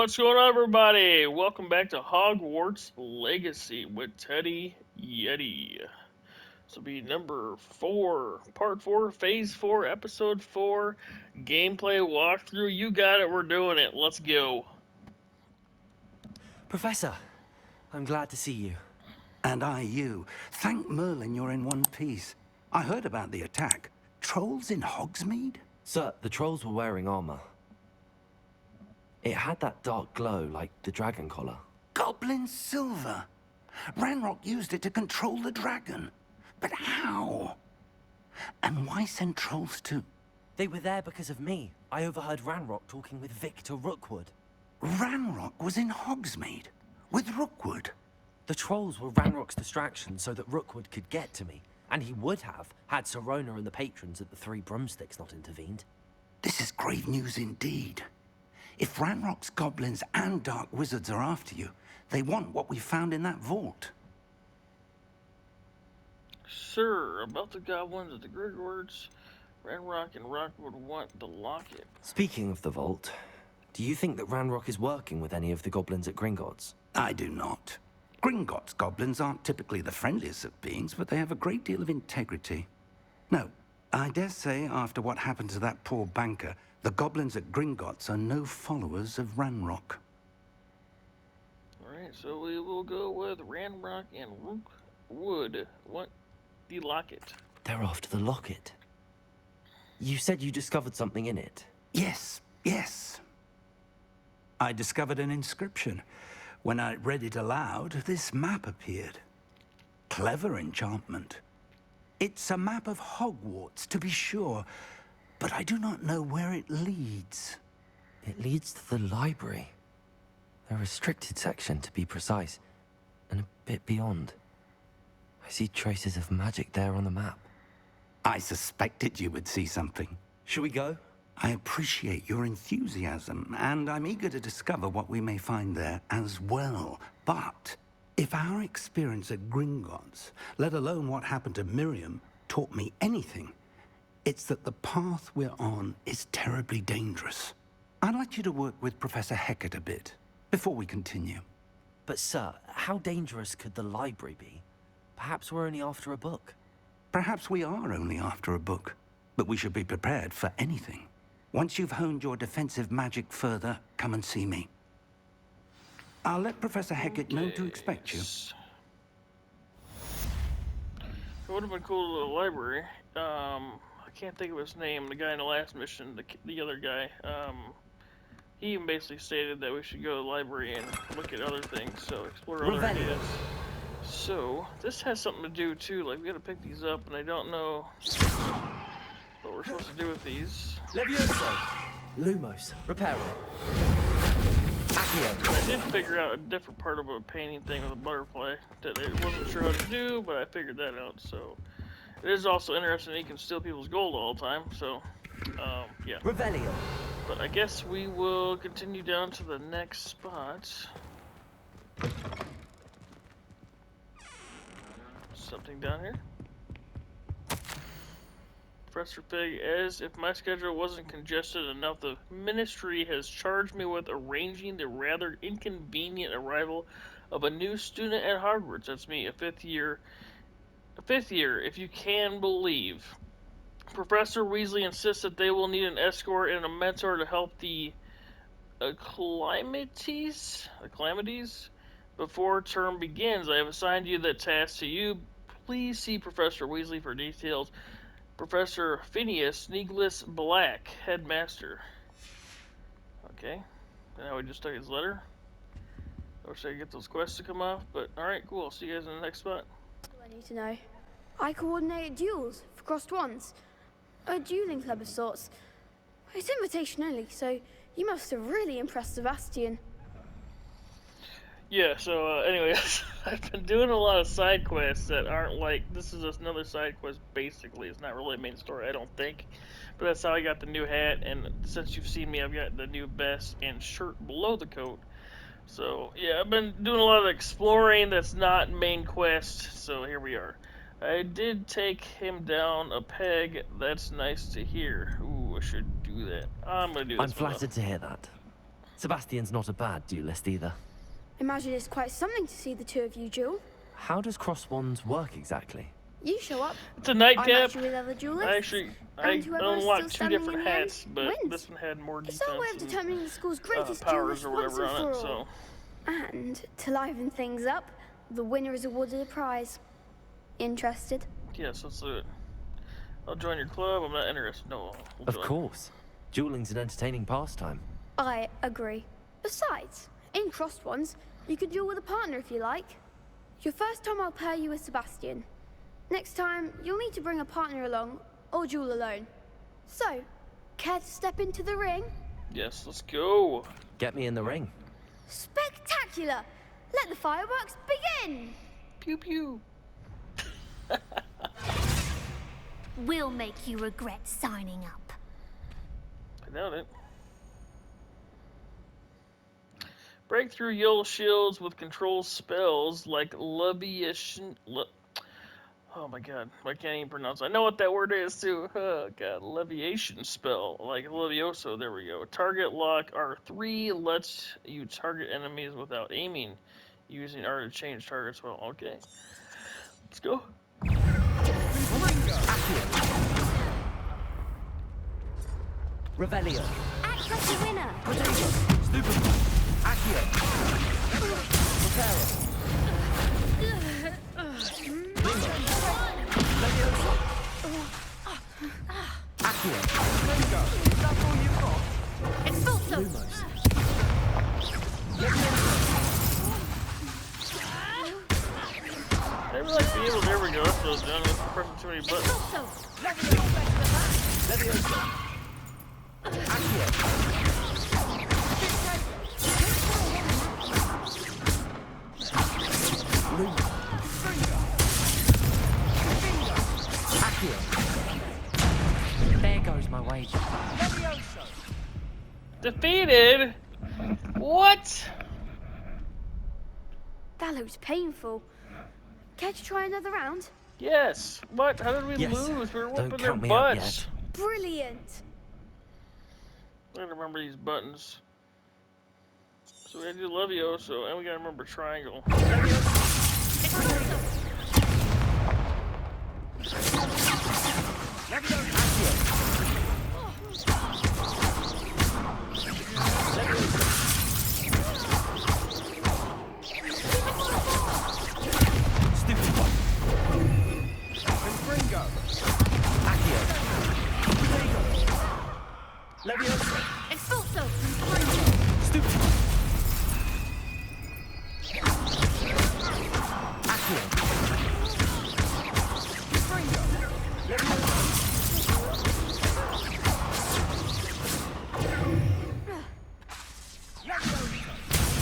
what's going on, everybody? Welcome back to Hogwarts Legacy with Teddy Yeti. This will be number 4, Part 4, Phase 4, Episode 4, Gameplay Walkthrough. You got it, we're doing it. Let's go. Professor, I'm glad to see you. And I you. Thank Merlin you're in one piece. I heard about the attack. Trolls in Hogsmeade? Sir, the trolls were wearing armor. It had that dark glow like the dragon collar. Goblin silver. Ranrock used it to control the dragon. But how? And why send trolls too? They were there because of me. I overheard Ranrock talking with Victor Rookwood. Ranrock was in Hogsmeade? With Rookwood? The trolls were Ranrock's distraction so that Rookwood could get to me. And he would have, had Sirona and the patrons at the Three Broomsticks not intervened. This is grave news indeed. If Ranrock's goblins and dark wizards are after you, they want what we found in that vault. Sir, about the goblins at the Gringotts, Ranrock and Rockwood want the locket. Speaking of the vault, do you think that Ranrock is working with any of the goblins at Gringotts? I do not. Gringotts goblins aren't typically the friendliest of beings, but they have a great deal of integrity. No, I dare say after what happened to that poor banker, the goblins at Gringotts are no followers of Ranrock. Alright, so we will go with Ranrock and Rookwood want the locket. They're after the locket. You said you discovered something in it. Yes. I discovered an inscription. When I read it aloud, this map appeared. Clever enchantment. It's a map of Hogwarts, to be sure, but I do not know where it leads. It leads to the library. The restricted section, to be precise, and a bit beyond. I see traces of magic there on the map. I suspected you would see something. Shall we go? I appreciate your enthusiasm, and I'm eager to discover what we may find there as well. But if our experience at Gringotts, let alone what happened to Miriam, taught me anything, it's that the path we're on is terribly dangerous. I'd like you to work with Professor Hecat a bit before we continue. But sir, how dangerous could the library be? Perhaps we're only after a book. Perhaps we are only after a book, but we should be prepared for anything. Once you've honed your defensive magic further, come and see me. I'll let Professor Hecat know to expect you. It would have been cool to the library. I can't think of his name. The guy in the last mission, the other guy. He even basically stated that we should go to the library and look at other things, so explore other ideas. So this has something to do too. Like we got to pick these up, and I don't know what we're supposed to do with these. Levioso! Lumos, Reparo. Accio. I did figure out a different part of a painting thing with a butterfly that I wasn't sure how to do, but I figured that out. So it is also interesting that you can steal people's gold all the time. So yeah. Revelio. But I guess we will continue down to the next spot. Something down here. Professor Fig, as if my schedule wasn't congested enough, the Ministry has charged me with arranging the rather inconvenient arrival of a new student at Hogwarts. That's me, a fifth year, if you can believe. Professor Weasley insists that they will need an escort and a mentor to help the calamities before term begins. I have assigned you that task to you. Please see Professor Weasley for details. Professor Phineas Sneagless Black, Headmaster. Okay, now we just took his letter. I wish I could get those quests to come off, but alright, cool. I'll see you guys in the next spot. What do I need to know? I coordinated duels for crossed wands. A dueling club of sorts. It's invitation only, so you must have really impressed Sebastian. Yeah, so anyways, I've been doing a lot of side quests that aren't like, this is just another side quest basically. It's not really a main story, I don't think. But that's how I got the new hat, and since you've seen me, I've got the new vest and shirt below the coat. So yeah, I've been doing a lot of exploring that's not main quest, so here we are. I did take him down a peg, that's nice to hear. Ooh, I should do that. I'm gonna do this. I'm flattered to hear that. Sebastian's not a bad duelist either. Imagine it's quite something to see the two of you duel. How does cross wands work exactly? You show up, It's a I nightcap. match you with other duelists. I and whoever is unlocked still two standing different in the end hats, but wins. this one had more It's defense our way of and determining the school's greatest powers duelist or once whatever and on for it. all. So And to liven things up, the winner is awarded a prize. Interested? yes, let's do it. I'll join your club. I'm not interested. No. We'll Of join. course. Dueling's an entertaining pastime. I agree. Besides, in crossed ones, you can duel with a partner if you like. Your first time I'll pair you with Sebastian. Next time, you'll need to bring a partner along, or duel alone. So, care to step into the ring? Yes, let's go. Get me in the ring. Spectacular! Let the fireworks begin! Pew pew. We'll make you regret signing up. I doubt it. Break through yellow shields with control spells like leviation. Oh my god, I can't even pronounce it. I know what that word is too. Oh god, leviation spell like Levioso. There we go. Target lock R3 lets you target enemies without aiming, using R to change targets. Well, okay, let's go. Revelio. Act like a winner. Stupid. Accio. Prepare. Accio. That's all you've got. Expulso. Lumos. Never like being able. There we go. That's what I was doing. I was pressing too many buttons. Expulso. Levioso. Accio. Lumos. Accio. There goes my wager. Defeated? What? That looks painful. Care to try another round? Yes. What? How did we Yes. lose? We were Don't whooping their count me out butts. yet. Brilliant! I gotta remember these buttons. So we gotta do Levioso, and we gotta remember triangle. Stupid one. Accio. Levioso. Expulso. Stupid one. Accio.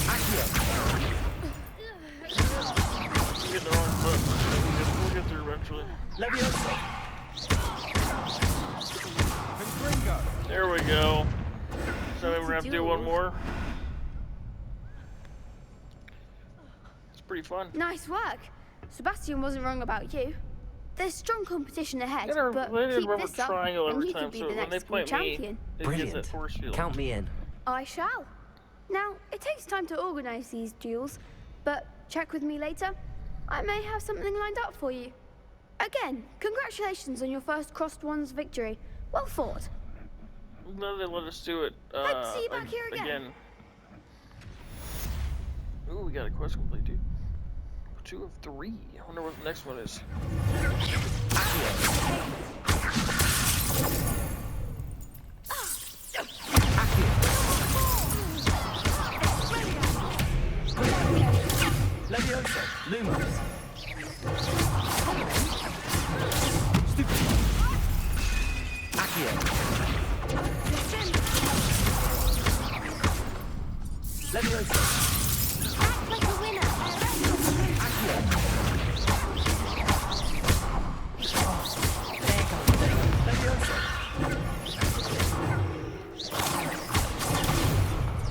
Accio. We get the wrong button. We'll get there eventually. Levioso. There we go. So maybe we're gonna have to do one more. It's pretty fun. Nice work. Sebastian wasn't wrong about you. There's strong competition ahead, I gotta but keep remember this up triangle and every you time, could be so the when they next play school me, champion. it gives Brilliant. that force field. Count me in. I shall. Now, it takes time to organise these duels, but check with me later. I may have something lined up for you. Again, congratulations on your first crossed ones victory. Well fought. I'm glad they let us do it. Hope to see you back here again. Ooh, we got a quest complete, dude. 2 of 3. I wonder what the next one is. Levioso. Lumos. Stupid. Accio. Levioso. Act like a winner. Accio. There goes.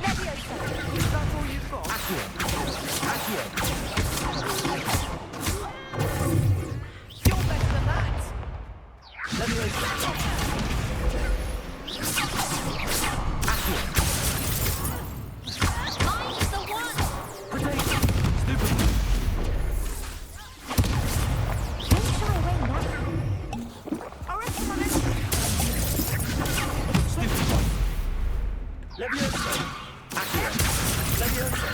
Levioso. That's all you've got. Accio. Accio. You're better than that. Levioso. Accio. Levioso! Accio! Levioso!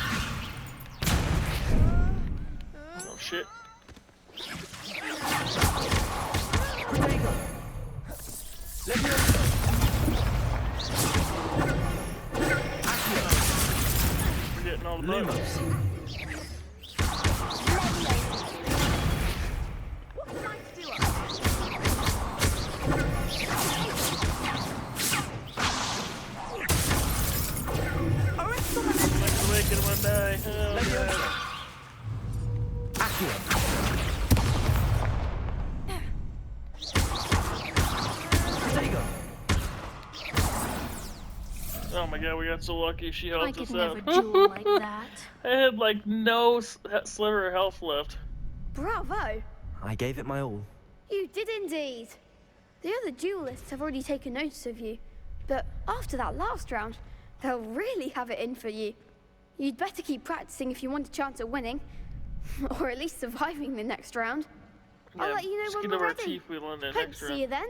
Oh shit. Protego! Levioso! Accio! We're getting all the bugs. Lumos! What can I do? I'm not gonna make it, I'm gonna die. Oh, Levioso! God. Accio! Protego! Oh my god, we got so lucky she I helped could us never out. duel like that. I had like no sliver of health left. Bravo! I gave it my all. You did indeed. The other duelists have already taken notice of you, but after that last round, they'll really have it in for you. You'd better keep practicing if you want a chance at winning, or at least surviving the next round. I'll let you know just when get we're over ready. Chief Wheel in the Hope next to see round. you then.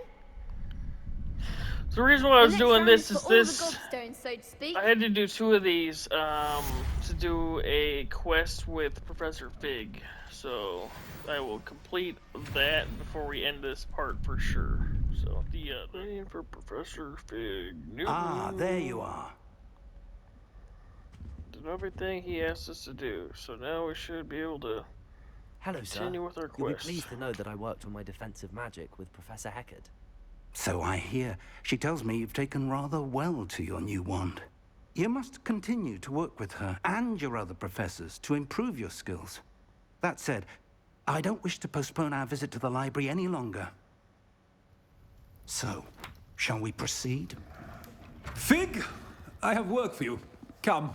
So the reason why I The was next doing round this is is for all this. the gobstones, so to speak. I had to do 2 of these to do a quest with Professor Fig. So I will complete that before we end this part for sure. So the name for Professor Fig. Ah, there you are. Did everything he asked us to do. So now we should be able to Hello, sir. continue with our You'll be quest. pleased to know that I worked on my defensive magic with Professor Heckard. So I hear. She tells me you've taken rather well to your new wand. You must continue to work with her and your other professors to improve your skills. That said, I don't wish to postpone our visit to the library any longer. So, shall we proceed? Fig, I have work for you. Come.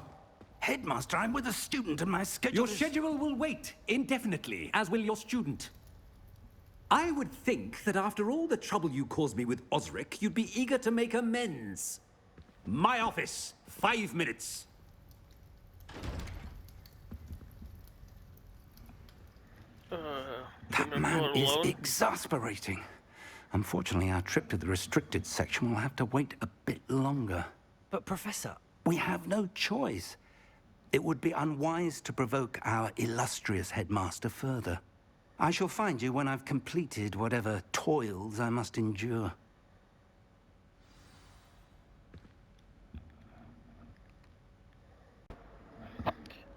Headmaster, I'm with a student and my schedule Your is... schedule will wait indefinitely, as will your student. I would think that after all the trouble you caused me with Osric, you'd be eager to make amends. My office, 5 minutes. That Can I man do it is alone? exasperating. Unfortunately, our trip to the restricted section will have to wait a bit longer. But, Professor, We have no choice. It would be unwise to provoke our illustrious headmaster further. I shall find you when I've completed whatever toils I must endure.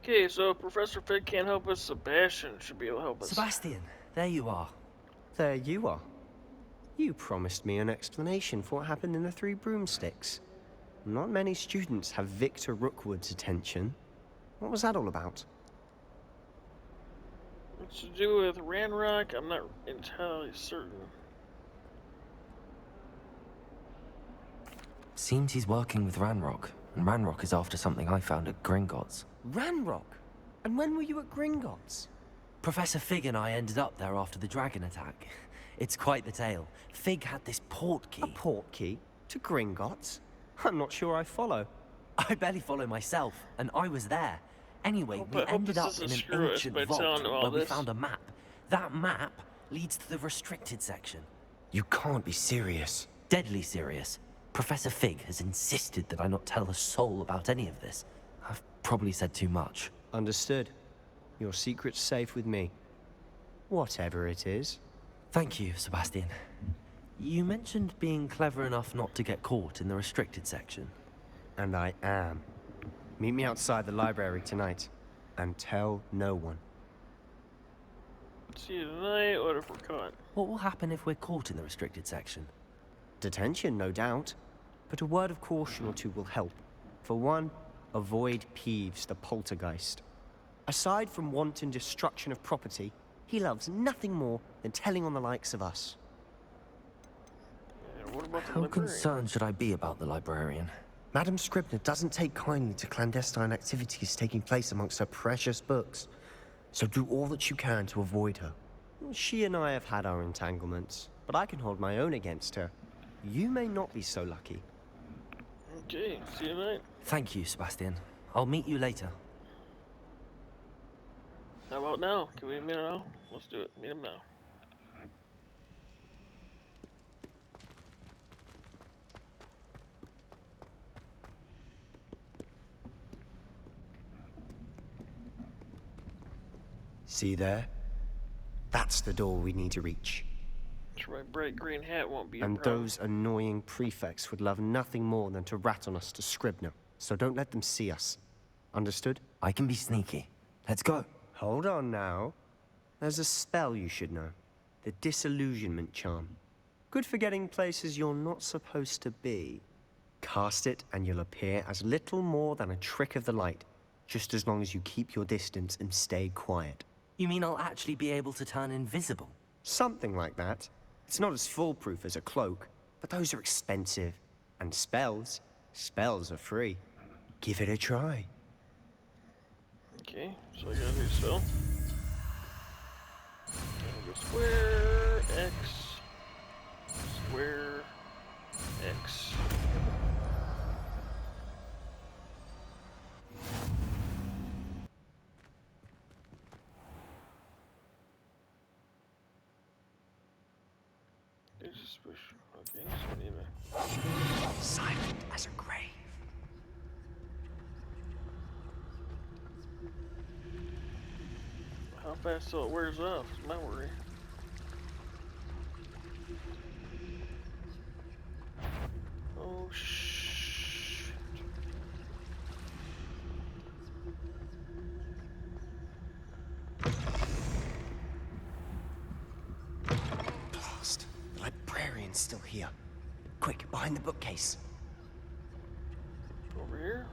Okay, so if Professor Fig can't help us, Sebastian should be able to help us. Sebastian, there you are. There you are. You promised me an explanation for what happened in the Three Broomsticks. Not many students have Victor Rookwood's attention. What was that all about? It's to do with Ranrock, I'm not entirely certain. Seems he's working with Ranrock, and Ranrock is after something I found at Gringotts. Ranrock? And when were you at Gringotts? Professor Fig and I ended up there after the dragon attack. It's quite the tale. Fig had this port key. A port key? To Gringotts? I'm not sure I follow. I barely follow myself, and I was there. Anyway, Hope- we I hope ended this up doesn't in an screw us ancient by vault telling all where we this. found a map. That map leads to the restricted section. You can't be serious. Deadly serious. Professor Fig has insisted that I not tell a soul about any of this. I've probably said too much. Understood. Your secret's safe with me. Whatever it is. Thank you, Sebastian. You mentioned being clever enough not to get caught in the restricted section. And I am. Meet me outside the library tonight. And tell no one. See you tonight, what if we're caught? What will happen if we're caught in the restricted section? Detention, no doubt. But a word of caution or two will help. For one, avoid Peeves, the poltergeist. Aside from wanton destruction of property, he loves nothing more than telling on the likes of us. Yeah, what about the How librarian? concerned should I be about the librarian? Madame Scribner doesn't take kindly to clandestine activities taking place amongst her precious books. So do all that you can to avoid her. She and I have had our entanglements, but I can hold my own against her. You may not be so lucky. Okay, see you tonight. Thank you, Sebastian. I'll meet you later. How about now? Can we meet him now? Let's do it. Meet him now. See there? That's the door we need to reach. My bright green hat won't be a And problem. those annoying prefects would love nothing more than to rat on us to Scribner, so don't let them see us. Understood? I can be sneaky. Let's go. Hold on now. There's a spell you should know. The Disillusionment Charm. Good for getting places you're not supposed to be. Cast it and you'll appear as little more than a trick of the light, just as long as you keep your distance and stay quiet. You mean I'll actually be able to turn invisible? Something like that. It's not as foolproof as a cloak, but those are expensive. And spells are free. Give it a try. Okay, so I got a new spell. And go square X, square X. There's a special. Okay, this one even. Silent as a grave. How fast till it wears off is my worry. Oh, shit. Blast. The librarian's still here. Quick, behind the bookcase. Over here?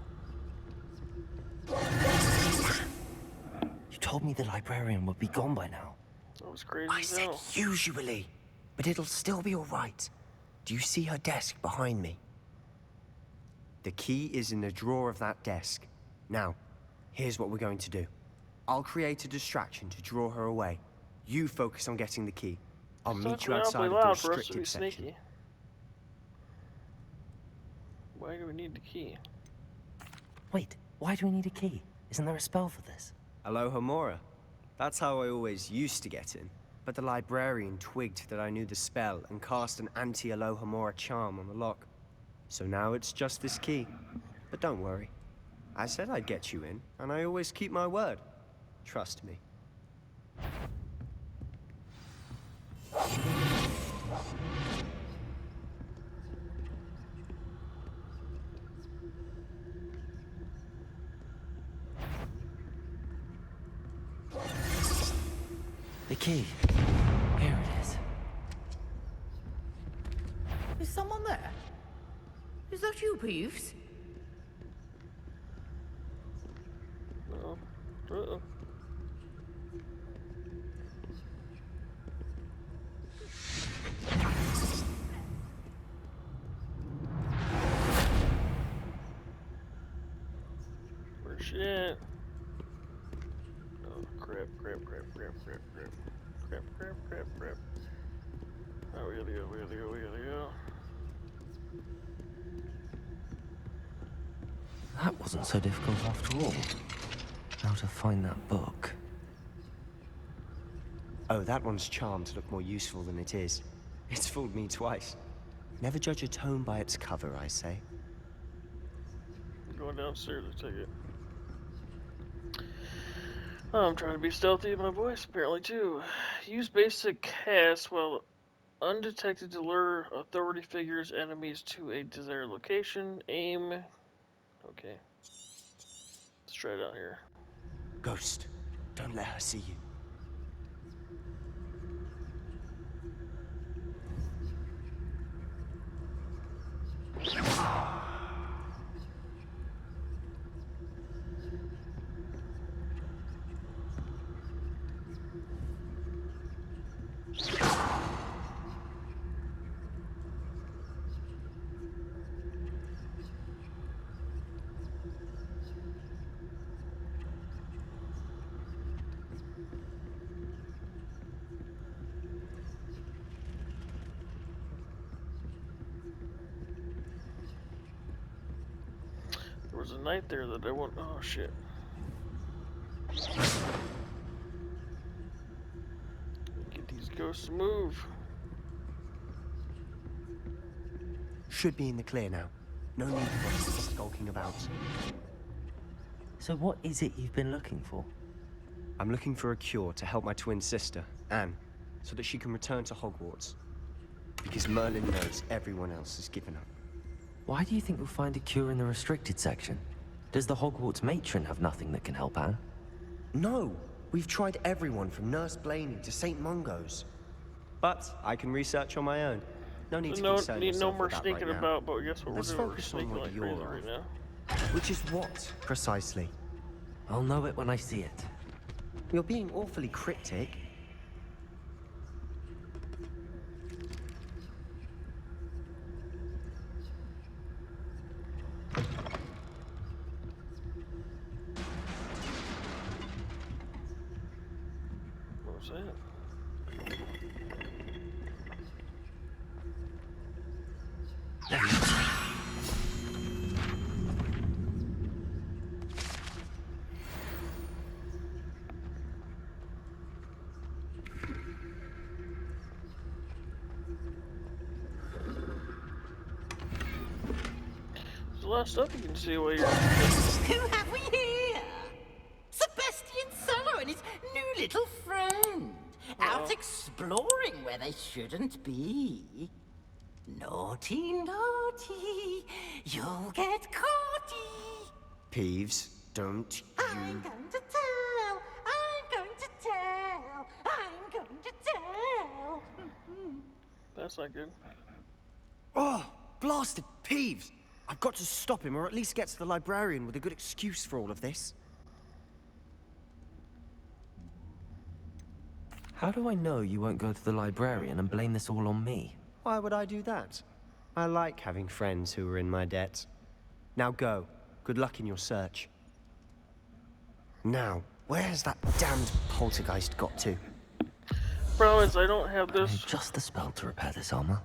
You told me the librarian would be gone by now. That was crazy I as said hell. usually, but it'll still be all right. Do you see her desk behind me? The key is in the drawer of that desk. Now, here's what we're going to do. I'll create a distraction to draw her away. You focus on getting the key. I'll It's meet you not outside of awfully the loud for us to be restricted section. sneaky. Why do we need the key? Wait, why do we need a key? Isn't there a spell for this? Aloha Mora. That's how I always used to get in. But the librarian twigged that I knew the spell and cast an anti-Aloha Mora charm on the lock. So now it's just this key. But don't worry. I said I'd get you in, and I always keep my word. Trust me. The key. Here it is. Is someone there? Is that you, Peeves? Uh-oh. Uh-oh. Where's she at? Oh, crap. Oh, we gotta go. That wasn't so difficult after all. How to find that book. Oh, that one's charmed to look more useful than it is. It's fooled me twice. Never judge a tome by its cover, I say. I'm going downstairs to take it. Oh, I'm trying to be stealthy with my voice, apparently, too. Use basic cast while undetected to lure authority figures, enemies to a desired location. Aim. Okay. Let's try it out here. Ghost, don't let her see you. There was a knight there that I want. Oh, shit. Get these ghosts to move. Should be in the clear now. No need for us to be skulking about. So what is it you've been looking for? I'm looking for a cure to help my twin sister, Anne, so that she can return to Hogwarts. Because Merlin knows everyone else has given up. Why do you think we'll find a cure in the restricted section? Does the Hogwarts matron have nothing that can help Anne? No! We've tried everyone from Nurse Blaney to St. Mungo's. But I can research on my own. No need to concern Need no yourself more with that sneaking right now. about, but guess what Let's we're doing? We're focus on sneaking what like you're crazy on. right now. Which is what, precisely? I'll know it when I see it. You're being awfully cryptic. What was that? There's a lot of stuff you can see while you're. Who have we here? Sebastian Solo and his new little friend. Out exploring where they shouldn't be. Naughty, naughty, you'll get caughty. Peeves, don't I'm you... going to tell, I'm going to tell, I'm going to tell. That's not good. Oh, blasted Peeves! I've got to stop him, or at least get to the librarian with a good excuse for all of this. How do I know you won't go to the librarian and blame this all on me? Why would I do that? I like having friends who are in my debt. Now go. Good luck in your search. Now, where has that damned poltergeist got to? Problem is, I don't have this. Just the spell to repair this armor.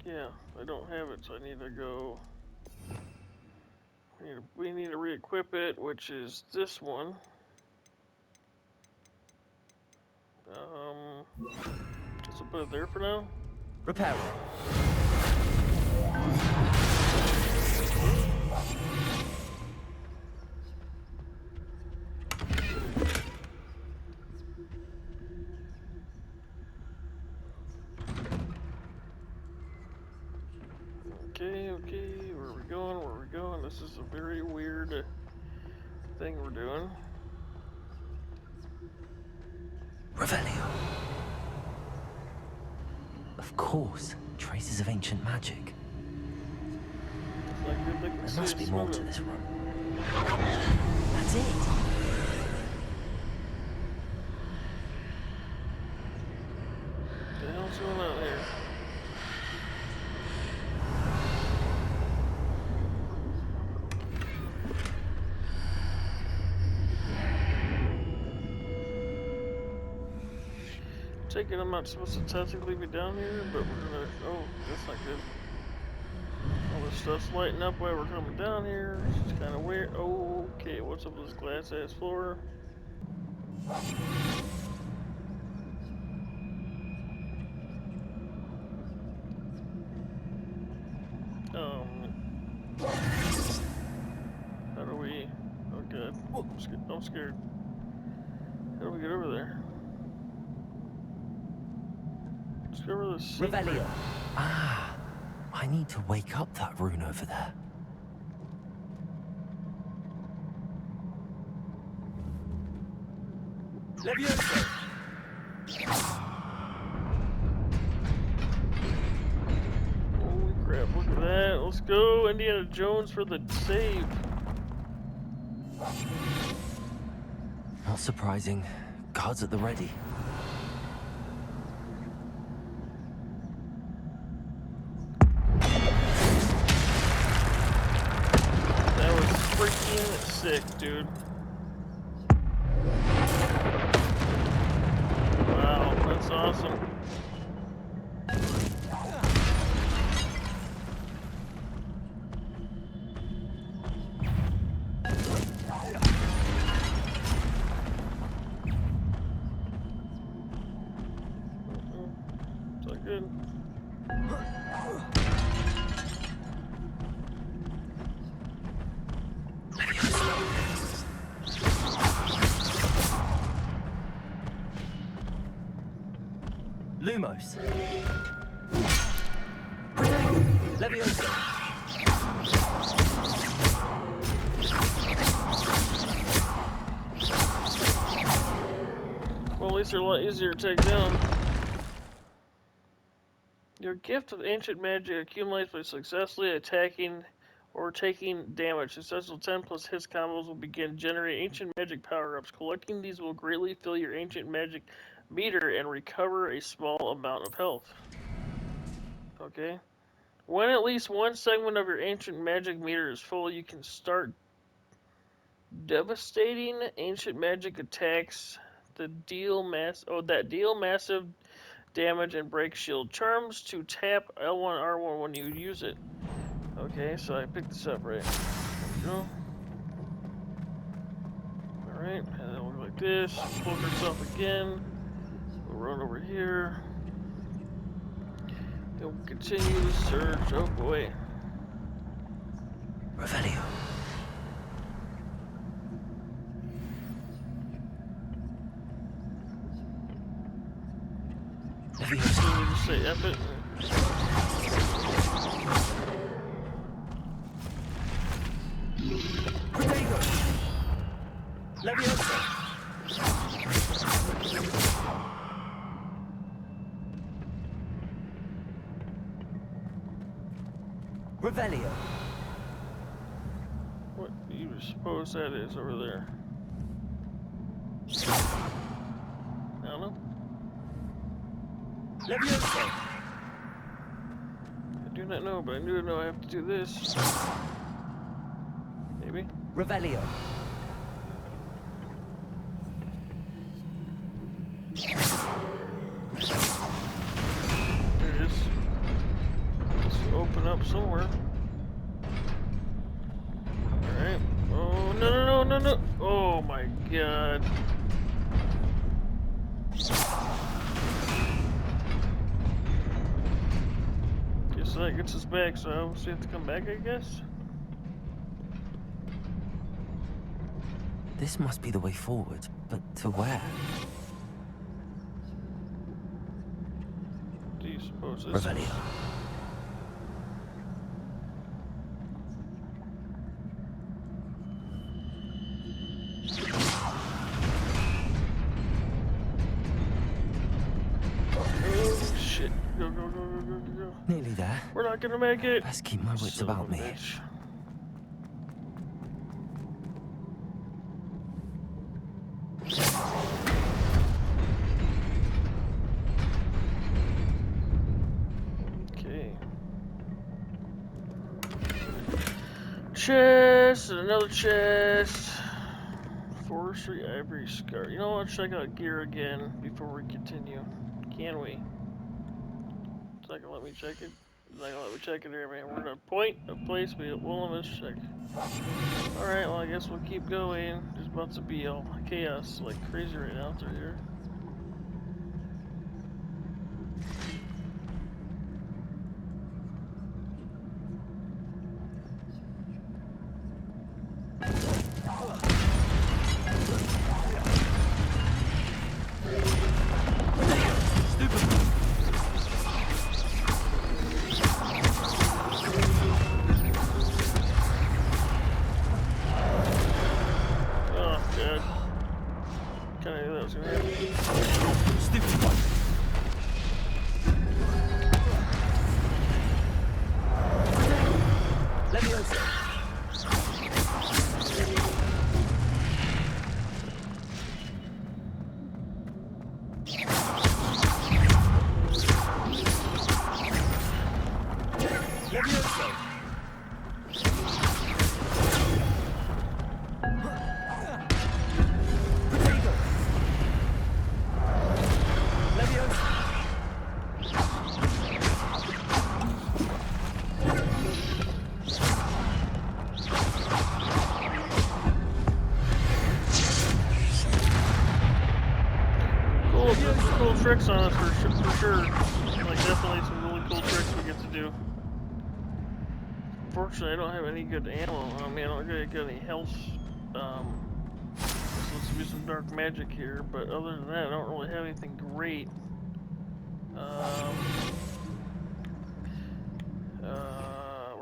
Yeah, I don't have it, so I need to go. We need to re-equip it, which is this one. Just put it there for now. Repair. Okay, where are we going? Where are we going? This is a very weird thing we're doing. Revelio. Of course, traces of ancient magic. There must be more to this room. That's it. What the hell's going on here? Taking I'm not supposed to technically be down here, but we're gonna. Oh, that's not good. All this stuff's lighting up while we're coming down here. It's kind of weird. Oh, okay, what's up with this glass ass floor? How do we? Oh god, I'm scared. How do we get over there? Discover the secret. Revelio. Ah, I need to wake up that rune over there. Levioso! Holy crap, look at that. Let's go, Indiana Jones, for the save. Not surprising. Guards at the ready. That was freaking sick, dude. Wow, that's awesome. So good. Lumos. Leviosa. Well, at least they're a lot easier to take down. Your gift of ancient magic accumulates by successfully attacking or taking damage. Successful 10 plus hits combos will begin generating ancient magic power-ups. Collecting these will greatly fill your ancient magic meter and recover a small amount of health. Okay. When at least one segment of your ancient magic meter is full, you can start devastating ancient magic attacks that deal massive damage and break shield charms. To tap L1 R1 when you use it. Okay, so I picked this up right. There we go. Alright, and then we'll go like this. Cloak ourselves again. We'll run over here. And we'll continue the search. Oh boy. Revelio. So we just say F it. Protego. Leviosa. Revelio. What do you suppose that is over there? I don't know. Leviosa. I do not know, but I do know I have to do this. Maybe. Revelio. There it is. Let's open up somewhere. Alright. Oh, no. Oh my god. Guess that gets us back, so I obviously have to come back, I guess? This must be the way forward, but to where? Do you suppose this Revelio. Oh shit. Go. Nearly there. We're not gonna make it. Best keep my wits Son of about a me. bitch. Okay. Chest and another chest. Forestry ivory scar. You know what? Check out gear again before we continue. Can we? It's not gonna let me check it. It's not gonna let me check it here, man. We're gonna point a place we will let us check. Alright, well I guess we'll keep going. There's about to be all chaos like crazy right now through here. Oh god. Kinda knew that was gonna happen. Stupid one. Leviosa. Leviosa. Protego. Leviosa. Cool tricks on us for sure. Like definitely some really cool tricks we get to do. Fortunately, I don't have any good ammo. I mean, I don't really get any health. So let's do some dark magic here. But other than that, I don't really have anything great. We're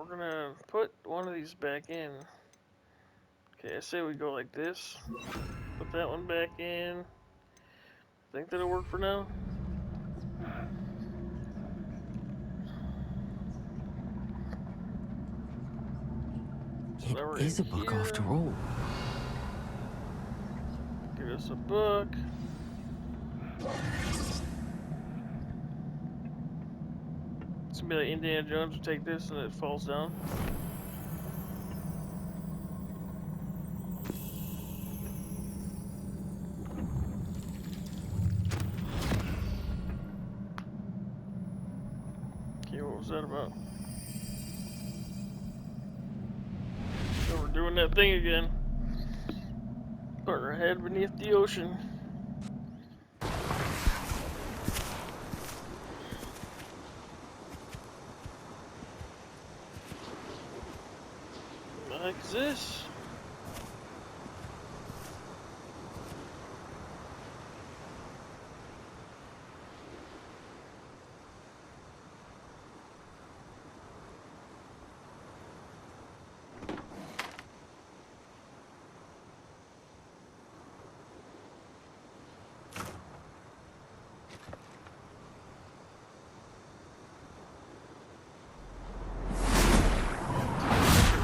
gonna put one of these back in. Okay, I say we go like this. Put that one back in. Think that'll work for now? It is a book after all. Give us a book. It's gonna be like Indiana Jones would take this and it falls down. Okay, what was that about? So we're doing that thing again. Putting our head beneath the ocean. What the heck is this?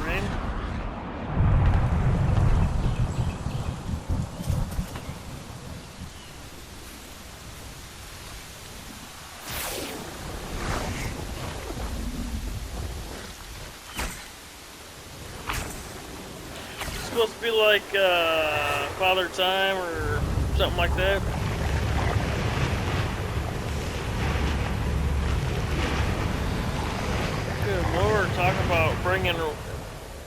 Rain? It's supposed to be like Father Time or something like that. Good Lord, talk about bringing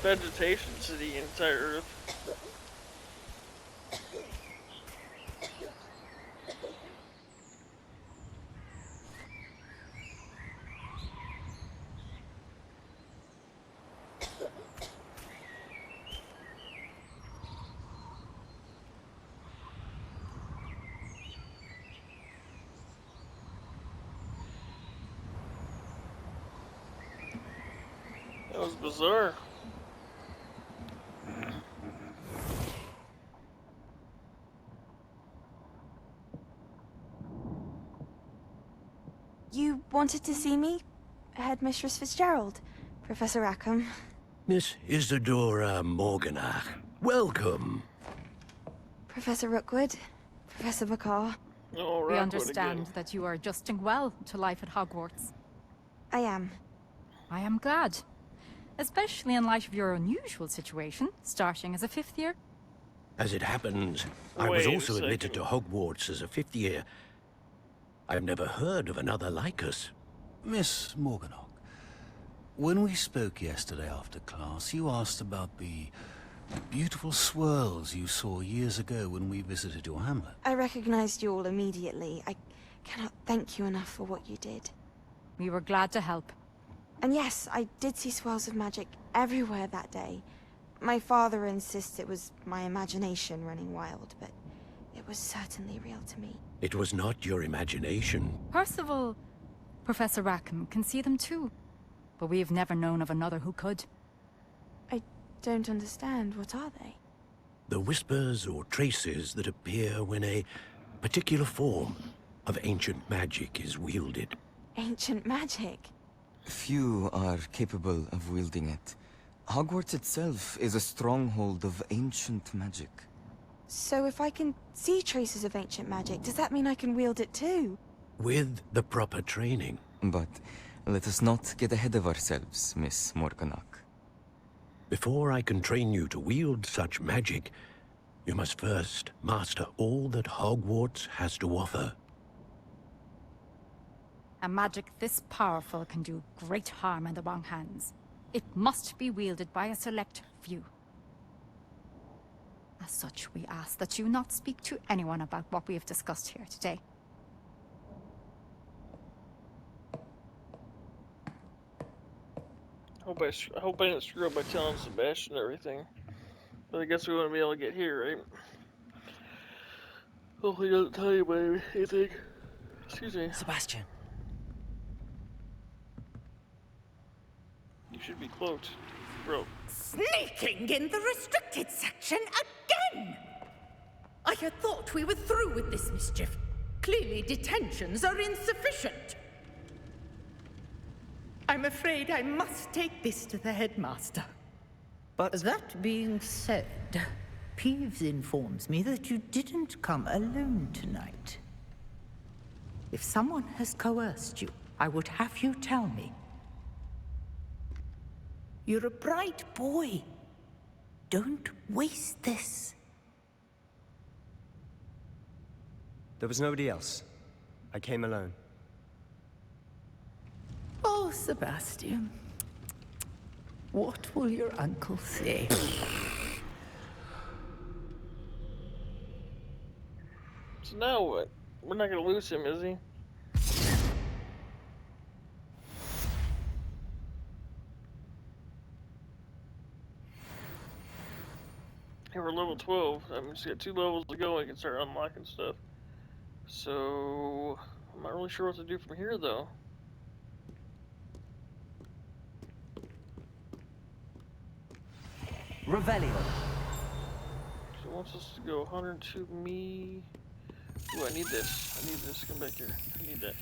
vegetation to the entire Earth. That was bizarre. You wanted to see me? Headmistress Fitzgerald, Professor Rackham. Miss Isadora Morganach, welcome. Professor Rookwood, Professor McCaw. Oh, We Rockwood understand again. that you are adjusting well to life at Hogwarts. I am. I am glad. Especially in light of your unusual situation, starting as a 5th year. As it happens, I was Wait a also admitted to second. Hogwarts as a 5th year. I've never heard of another like us. Miss Morganach, when we spoke yesterday after class, you asked about the beautiful swirls you saw years ago when we visited your hamlet. I recognized you all immediately. I cannot thank you enough for what you did. We were glad to help. And yes, I did see swirls of magic everywhere that day. My father insists it was my imagination running wild, but it was certainly real to me. It was not your imagination. Percival, Professor Rackham can see them too. But we have never known of another who could. I don't understand. What are they? The whispers or traces that appear when a particular form of ancient magic is wielded. Ancient magic? Few are capable of wielding it. Hogwarts itself is a stronghold of ancient magic. So if I can see traces of ancient magic, does that mean I can wield it too? With the proper training. But let us not get ahead of ourselves, Miss Morganach. Before I can train you to wield such magic, you must first master all that Hogwarts has to offer. A magic this powerful can do great harm in the wrong hands. It must be wielded by a select few. As such, we ask that you not speak to anyone about what we have discussed here today. I hope I didn't screw up by telling Sebastian everything. But I guess we wouldn't be able to get here, right? Hopefully he doesn't tell you about anything. Excuse me. Sebastian, should be cloaked, bro. Sneaking in the restricted section again! I had thought we were through with this mischief. Clearly detentions are insufficient. I'm afraid I must take this to the headmaster. But that being said, Peeves informs me that you didn't come alone tonight. If someone has coerced you, I would have you tell me. You're a bright boy. Don't waste this. there was nobody else. I came alone. Oh, Sebastian. What will your uncle say? So now what? We're not gonna lose him, is he? Hey, we're level 12. I mean, we just got 2 levels to go and we can start unlocking stuff. So, I'm not really sure what to do from here, though. Revelio. So it wants us to go 102 me. Ooh, I need this. I need this. Come back here. I need that.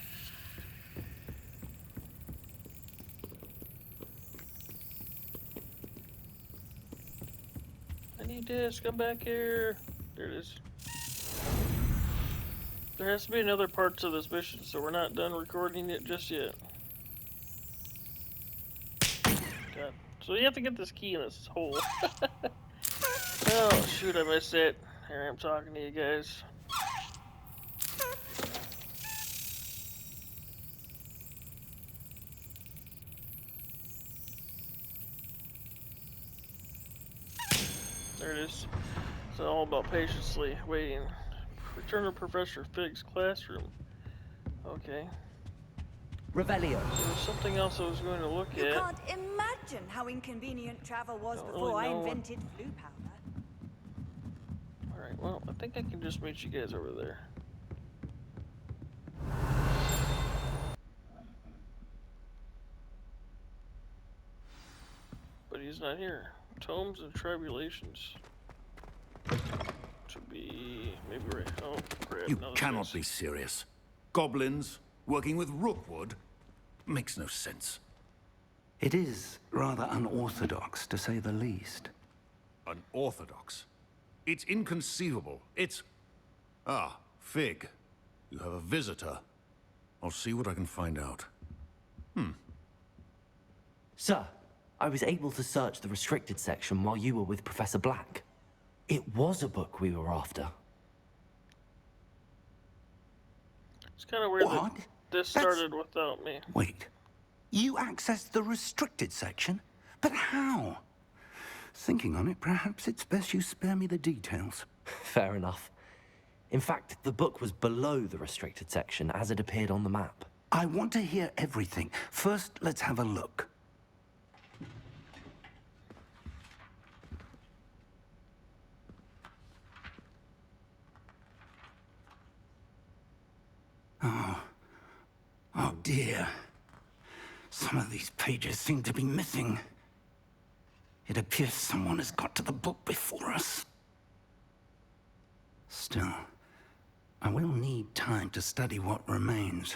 I need this. Come back here. There it is. There has to be another part to this mission, so we're not done recording it just yet. God. So you have to get this key in this hole. Oh, shoot, I missed it. Here I'm talking to you guys. There it is. It's all about patiently waiting. Return to Professor Fig's classroom. Okay. Revelio. There was something else I was going to look You at. can't imagine how inconvenient travel was Don't before really I know. invented flu powder. Alright, well, I think I can just meet you guys over there. But he's not here. Tomes and Tribulations. To be maybe right. Oh, crap. You another cannot face. be serious. Goblins working with Rookwood makes no sense. It is rather unorthodox, to say the least. Unorthodox? It's inconceivable. It's... Ah, Fig. You have a visitor. I'll see what I can find out. Sir, I was able to search the restricted section while you were with Professor Black. It was a book we were after. It's kind of weird What? that this started without me. Wait. You accessed the restricted section? But how? Thinking on it, perhaps it's best you spare me the details. Fair enough. In fact, the book was below the restricted section as it appeared on the map. I want to hear everything. First, let's have a look. Oh dear. Some of these pages seem to be missing. It appears someone has got to the book before us. Still, I will need time to study what remains.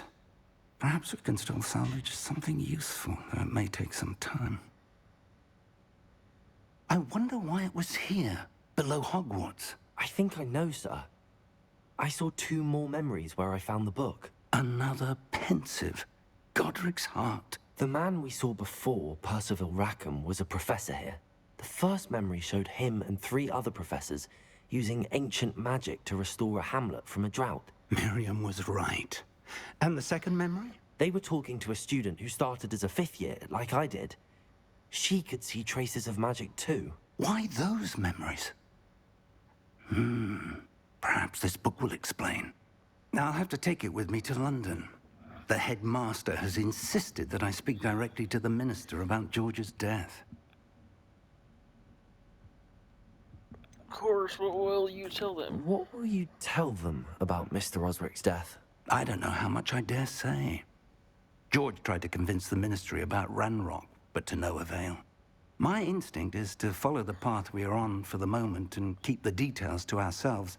Perhaps we can still salvage something useful, though it may take some time. I wonder why it was here, below Hogwarts. I think I know, sir. I saw 2 more memories where I found the book. Another pensive. Godric's heart. The man we saw before, Percival Rackham, was a professor here. The first memory showed him and 3 other professors using ancient magic to restore a hamlet from a drought. Miriam was right. And the second memory? They were talking to a student who started as a 5th year, like I did. She could see traces of magic too. Why those memories? Perhaps this book will explain. Now I'll have to take it with me to London. The headmaster has insisted that I speak directly to the minister about George's death. Of course, what will you tell them? What will you tell them about Mr. Osric's death? I don't know how much I dare say. George tried to convince the ministry about Ranrock, but to no avail. My instinct is to follow the path we are on for the moment and keep the details to ourselves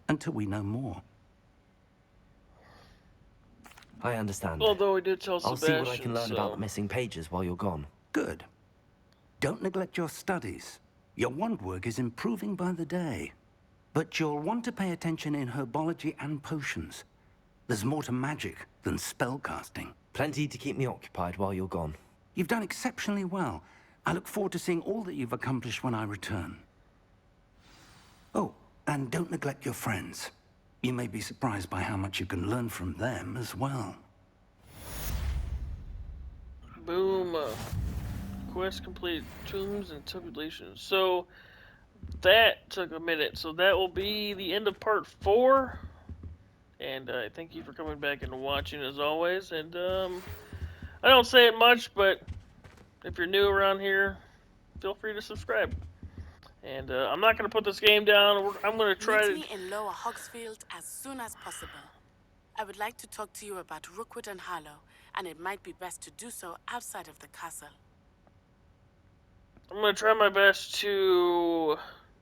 until we know more. I understand. Although we did tell I'll Sebastian, see what I can learn about so... the missing pages while you're gone. Good. Don't neglect your studies. Your wand work is improving by the day. But you'll want to pay attention in herbology and potions. There's more to magic than spellcasting. Plenty to keep me occupied while you're gone. You've done exceptionally well. I look forward to seeing all that you've accomplished when I return. Oh, and don't neglect your friends. You may be surprised by how much you can learn from them as well. Boom. Quest complete. Tombs and Tribulations. So, that took a minute. So that will be the end of part 4. And thank you for coming back and watching as always. And I don't say it much, but if you're new around here, feel free to subscribe. And I'm not going to put this game down. I'm going to try to... Meet me in Lower Hogsfield as soon as possible. I would like to talk to you about Rookwood and Harlow, and it might be best to do so outside of the castle. I'm going to try my best to...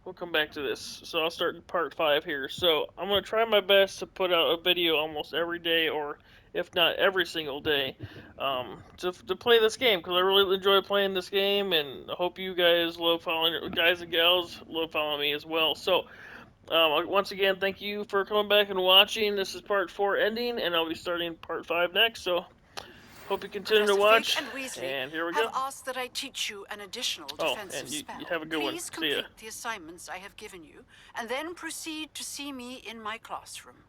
We'll come back to this. So I'll start in part 5 here. So I'm going to try my best to put out a video almost every day, or if not every single day, to play this game, because I really enjoy playing this game, and I hope you guys love following, guys and gals love following me as well. So once again, thank you for coming back and watching. This is part 4 ending, and I'll be starting part 5 next. So hope you continue to watch. Fink and Weasley and here we have go. asked that I teach you an additional defensive and you spell. have a good Please one. See ya. complete the assignments I have given you, and then proceed to see me in my classroom.